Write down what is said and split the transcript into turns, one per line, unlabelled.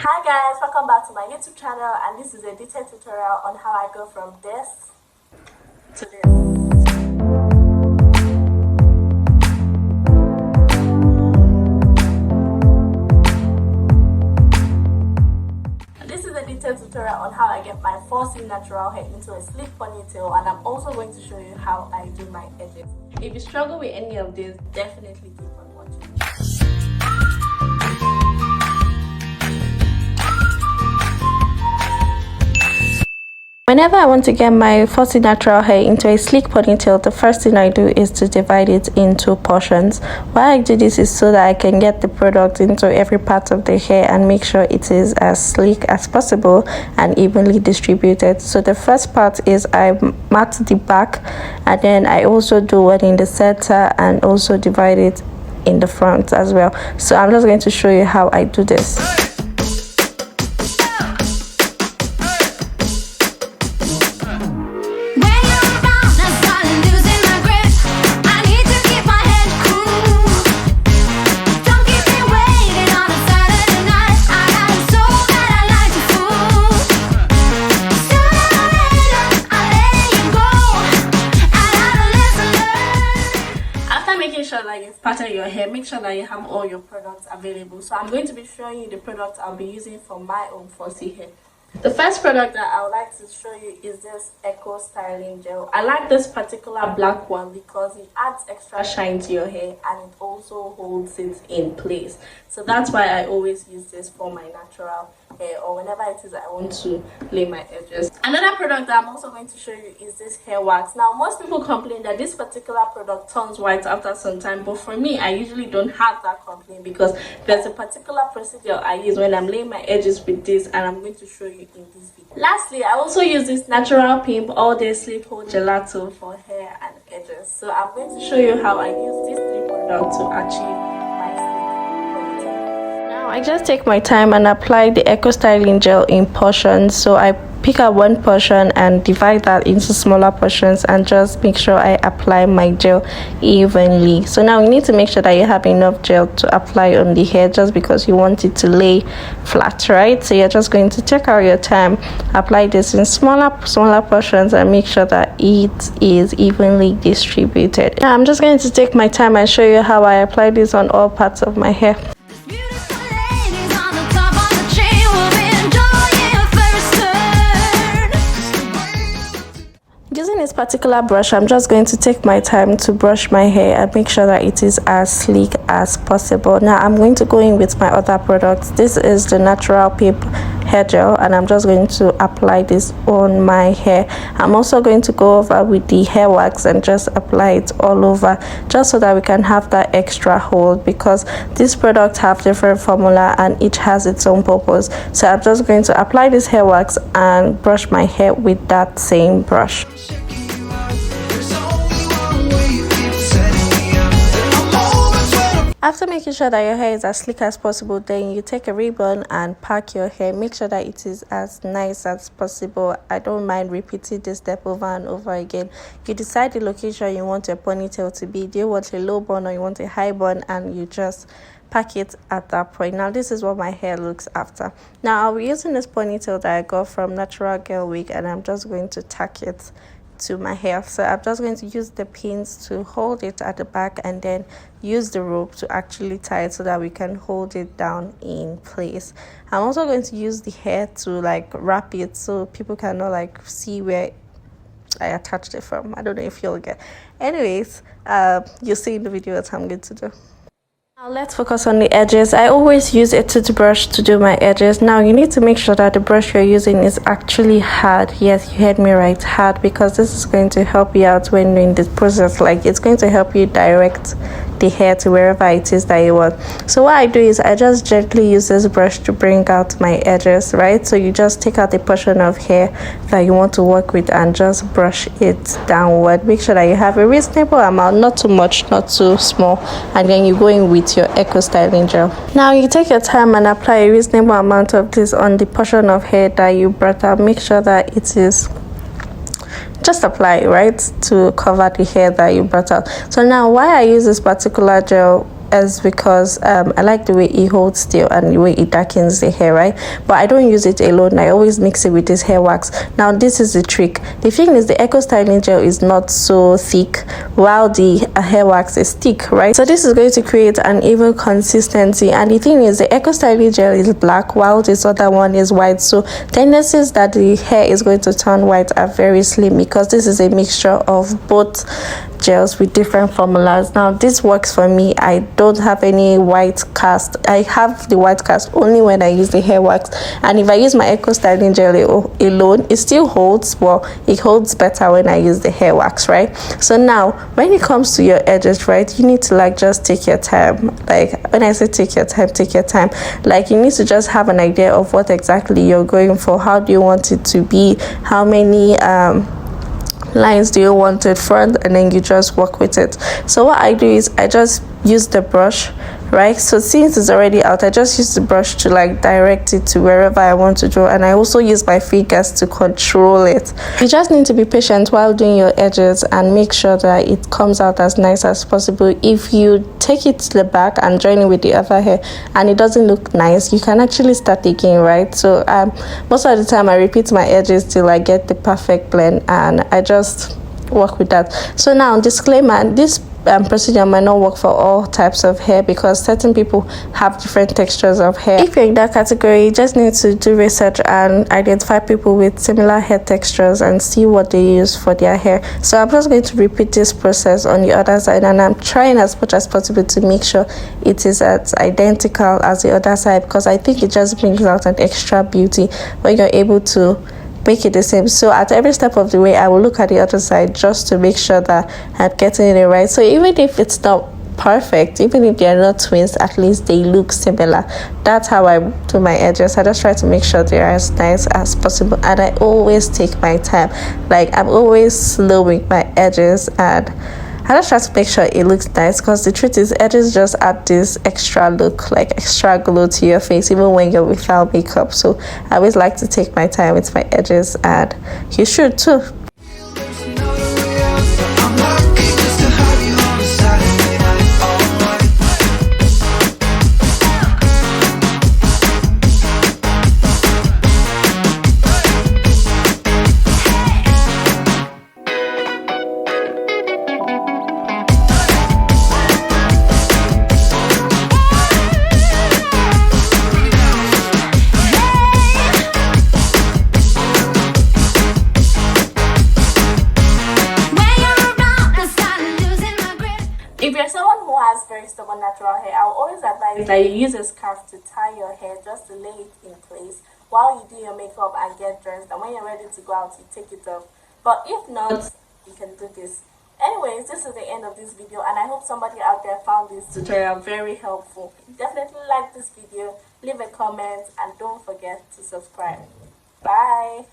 Hi guys, welcome back to my YouTube channel, and this is a detailed tutorial on how I go from this to this. This is a detailed tutorial on how I get my 4C natural hair into a sleek ponytail, and I'm also going to show you how I do my edges. If you struggle with any of this, definitely keep on watching. Whenever I want to get my 4C natural hair into a sleek ponytail, the first thing I do is to divide it into portions. Why I do this is so that I can get the product into every part of the hair and make sure it is as sleek as possible and evenly distributed. So the first part is I mat the back, and then I also do one in the center and also divide it in the front as well. So I'm just going to show you how I do this. Sure that you've parted your hair, make sure that you have all your products available. So I'm going to be showing you the products I'll be using for my own 4C hair. The first product that I would like to show you is this Eco Styling Gel. I like this particular black one because it adds extra shine to your hair and it also holds it in place. So that's why I always use this for my natural hair, or whenever it is I want to lay my edges. Another product that I'm also going to show you is this hair wax. Now, most people complain that this particular product turns white after some time, but for me, I usually don't have that complaint because there's a particular procedure I use when I'm laying my edges with this, and I'm going to show you in this video. Lastly, I also use this Natural Pimp All Day Sleep Hold Gelato for hair and edges. So I'm going to show you how I use these three products to achieve my sleep ponytail. Now I just take my time and apply the Eco Styling Gel in portions. So I pick up one portion and divide that into smaller portions and just make sure I apply my gel evenly. So now you need to make sure that you have enough gel to apply on the hair, just because you want it to lay flat, right? So you're just going to take out your time, apply this in smaller portions, and make sure that it is evenly distributed. Now I'm just going to take my time and show you how I apply this on all parts of my hair. Using this particular brush, I'm just going to take my time to brush my hair and make sure that it is as sleek as possible. Now I'm going to go in with my other products. This is the Natural Pimp hair gel, and I'm just going to apply this on my hair. I'm also going to go over with the hair wax and just apply it all over, just so that we can have that extra hold, because these products have different formula and each has its own purpose. So I'm just going to apply this hair wax and brush my hair with that same brush. After making sure that your hair is as sleek as possible, then you take a ribbon and pack your hair. Make sure that it is as nice as possible. I don't mind repeating this step over and over again. You decide the location you want your ponytail to be. Do you want a low bun or you want a high bun? And you just pack it at that point. Now this is what my hair looks after. Now I'll be using this ponytail that I got from Natural Girl Wig, and I'm just going to tack it to my hair. So I'm just going to use the pins to hold it at the back, and then use the rope to actually tie it so that we can hold it down in place. I'm also going to use the hair to like wrap it so people cannot like see where I attached it from. I don't know if you'll get. Anyways, you'll see in the video what I'm going to do. Now let's focus on the edges. I always use a toothbrush to do my edges. Now you need to make sure that the brush you're using is actually hard. Yes, you heard me right, hard, because this is going to help you out when you're in this process. Like, it's going to help you direct the hair to wherever it is that you want. So what I do is I just gently use this brush to bring out my edges, right? So you just take out the portion of hair that you want to work with and just brush it downward. Make sure that you have a reasonable amount, not too much, not too small, and then you go in with your Eco Styling Gel. Now you take your time and apply a reasonable amount of this on the portion of hair that you brought out. Make sure that it is just apply, right, to cover the hair that you brought out. So now why I use this particular gel is because I like the way it holds still and the way it darkens the hair, right? But I don't use it alone. I always mix it with this hair wax. Now this is the trick. The thing is, the eco styling gel is not so thick while the hair wax is thick, right? So this is going to create an even consistency. And the thing is, the eco styling gel is black while this other one is white, so tendencies that the hair is going to turn white are very slim because this is a mixture of both gels with different formulas. Now this works for me. I don't have any white cast. I have the white cast only when I use the hair wax, and if I use my eco styling gel alone, it still holds, but it holds better when I use the hair wax, right? So now when it comes to your edges, right, you need to like just take your time. Like when I say take your time, like you need to just have an idea of what exactly you're going for. How do you want it to be? How many lines do you want it front, and then you just work with it. So what I do is I just use the brush, right? So since it's already out, I just use the brush to like direct it to wherever I want to draw, and I also use my fingers to control it. You just need to be patient while doing your edges and make sure that it comes out as nice as possible. If you take it to the back and join it with the other hair and it doesn't look nice, you can actually start again, right? So most of the time I repeat my edges till I get the perfect blend, and I just work with that. So now, disclaimer, this procedure might not work for all types of hair because certain people have different textures of hair. If you're in that category, you just need to do research and identify people with similar hair textures and see what they use for their hair. So I'm just going to repeat this process on the other side, and I'm trying as much as possible to make sure it is as identical as the other side, because I think it just brings out an extra beauty when you're able to make it the same. So at every step of the way, I will look at the other side just to make sure that I'm getting it right. So even if it's not perfect, even if they're not twins, at least they look similar. That's how I do my edges. I just try to make sure they're as nice as possible, and I always take my time. Like I'm always slow with my edges, and I just try to make sure it looks nice, because the truth is edges just add this extra look, like extra glow to your face even when you're without makeup. So I always like to take my time with my edges, and you should too. If you're someone who has very stubborn natural hair, I will always advise that you use a scarf to tie your hair just to lay it in place while you do your makeup and get dressed, and when you're ready to go out, you take it off. But if not, you can do this. Anyways, this is the end of this video, and I hope somebody out there found this tutorial very helpful. Definitely like this video, leave a comment, and don't forget to subscribe. Bye.